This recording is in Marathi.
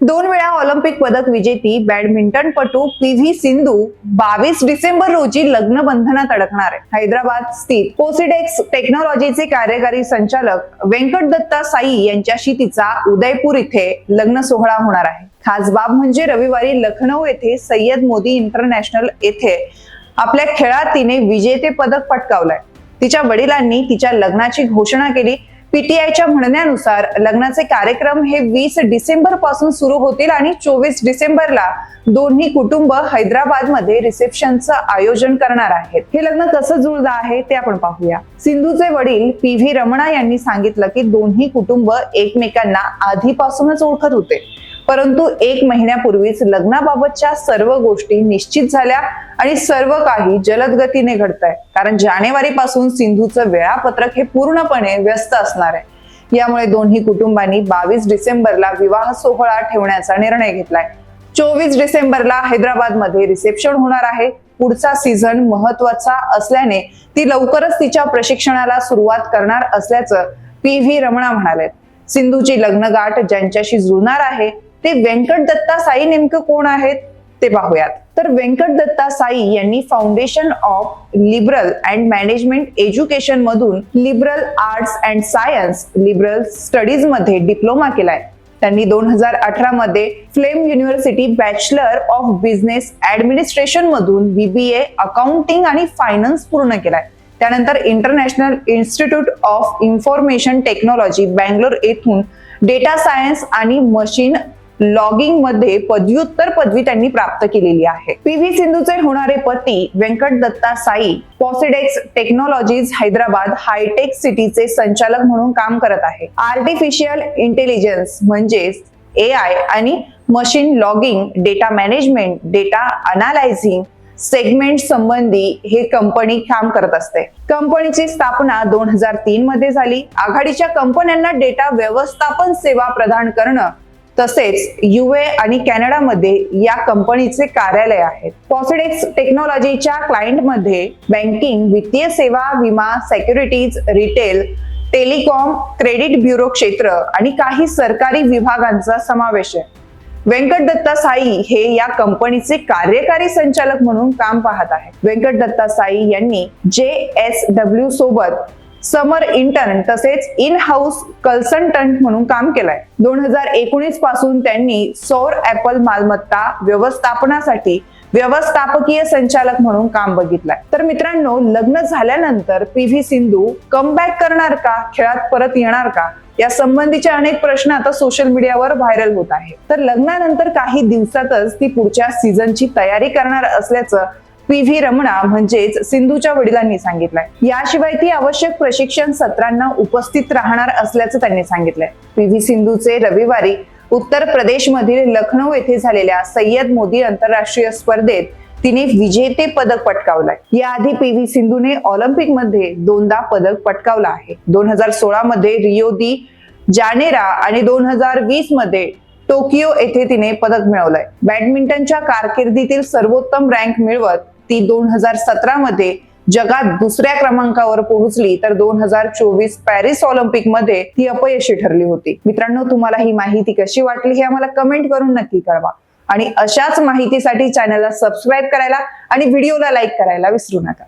2 वेळा ऑलिम्पिक पदक विजेती बॅडमिंटनपटू पी.व्ही. सिंधू 22 डिसेंबर रोजी लग्न बंधनात अडकणार आहे. हैदराबाद स्थित पोसिडेक्स टेक्नॉलॉजीचे कार्यकारी संचालक वेंकट दत्ता साई यांच्याशी तिचा उदयपूर इथे लग्न सोहळा होणार आहे. खास बाब म्हणजे रविवारी लखनौ येथे सय्यद मोदी इंटरनॅशनल येथे आपल्या खेळात तिने विजेते पदक पटकावलंय. तिच्या वडिलांनी तिच्या लग्नाची घोषणा केली. पीटीआयच्या म्हणण्यानुसार लग्नाचे कार्यक्रम हे 20 डिसेंबर पासून सुरू होतील आणि 24 डिसेंबरला दोन्ही कुटुंब हैदराबाद मध्ये रिसेप्शनचं आयोजन करणार आहेत. हे लग्न कसं जुळलं आहे ते आपण पाहूया. सिंधूचे वडील पी.व्ही. रमणा यांनी सांगितलं की दोन्ही कुटुंब एकमेकांना आधीपासूनच ओळखत होते, परंतु 1 महिन्यापूर्वीच लग्नाबाबतच्या सर्व गोष्टी निश्चित झाल्या आणि सर्व काही जलद गतीने घडतंय, कारण जानेवारी पासून सिंधूचं वेळापत्रक हे पूर्णपणे व्यस्त असणार आहे. यामुळे दोन्ही कुटुंबांनी 22 डिसेंबरला विवाह सोहळा ठेवण्याचा निर्णय घेतलाय. 24 डिसेंबरला हैदराबाद मध्ये रिसेप्शन होणार आहे. पुढचा सीझन महत्वाचा असल्याने ती लवकरच तिच्या प्रशिक्षणाला सुरुवात करणार असल्याचं पी.व्ही. रमणा म्हणाले. सिंधूची लग्नगाठ ज्यांच्याशी जुळणार आहे ते वेंकट दत्ता साई नेमकं कोण आहेत ते पाहूयात. तर वेंकट दत्ता साई यांनी foundation of liberal and management education मधून liberal arts and science liberal studies मध्ये डिप्लोमा केलाय. त्यांनी 2018 मध्ये FLAME university bachelor of business administration मधून BBA अकाउंटिंग आणि फायनान्स पूर्ण केलाय. त्यानंतर international institute of information technology Bangalore येथून डेटा सायन्स आणि मशीन लॉगिंग मध्ये पदव्युत्तर पदवी त्यांनी प्राप्त केलेली आहे. पी.व्ही. सिंधूचे होणारे पती वेंकट दत्ता साई पोसिडेक्स टेक्नॉलॉजीज हैदराबाद हायटेक सिटीचे संचालक म्हणून काम करत आहे. आर्टिफिशियल इंटेलिजन्स म्हणजेच AI आणि machine logging, data management, data analysing segment संबंधी हे कंपनी काम करत असते. कंपनीची स्थापना 2003 मध्ये झाली. आघाडीच्या कंपन्यांना डेटा व्यवस्थापन सेवा प्रदान करणं तसेच UA आणि कॅनडामध्ये या कंपनीचे कार्यालय आहेत. पोसिडेक्स टेक्नॉलॉजीच्या क्लायंटमध्ये बँकिंग, वित्तीय सेवा, विमा, securities, retail, telecom, credit bureau क्षेत्र आणि काही सरकारी विभागांचा समावेश आहे. वेंकट दत्ता साई हे या कंपनीचे कार्यकारी संचालक म्हणून काम पाहत आहेत. वेंकट दत्ता साई यांनी JSW सोबत समर इंटर्न तसेच इन हाऊस कन्सल्टंट म्हणून काम केलंय. 2019 पासून त्यांनी सौर ऍपल मालमत्ता व्यवस्थापनासाठी व्यवस्थापकीय संचालक म्हणून काम बघितलंय. तर मित्रांनो, लग्न झाल्यानंतर पी.व्ही. सिंधू कमबॅक करणार का, खेळात परत येणार का, या संबंधीचे अनेक प्रश्न आता सोशल मीडियावर व्हायरल होत आहे. तर लग्नानंतर काही दिवसातच ती पुढच्या सीझनची तयारी करणार असल्याचं पी.व्ही. रमणा म्हणजेच सिंधूच्या वडिलांनी सांगितलंय. याशिवाय ती आवश्यक प्रशिक्षण सत्रांना उपस्थित राहणार असल्याचं त्यांनी सांगितलंय. पी.व्ही. सिंधूचे रविवारी उत्तर प्रदेश मधील लखनौ येथे झालेल्या सय्यद मोदी आंतरराष्ट्रीय स्पर्धेत तिने विजेते पदक पटकावलंय. याआधी पी.व्ही. सिंधूने ऑलिम्पिक मध्ये 2दा पदक पटकावलं आहे. 2016 मध्ये रियो दी जानेरा आणि 2020 मध्ये टोकियो येथे तिने पदक मिळवलंय. बॅडमिंटनच्या कारकिर्दीतील सर्वोत्तम रँक मिळवत ती 2017 मध्ये जगात 2ऱ्या क्रमांकावर पोहोचली, तर 2024 पॅरिस ऑलिम्पिक मध्ये ती अपयशी ठरली होती. मित्रांनो, तुम्हाला ही माहिती कशी वाटली हे आम्हाला कमेंट करून नक्की कळवा आणि अशाच माहितीसाठी चॅनलला सबस्क्राईब करायला आणि व्हिडिओला लाईक करायला विसरू नका.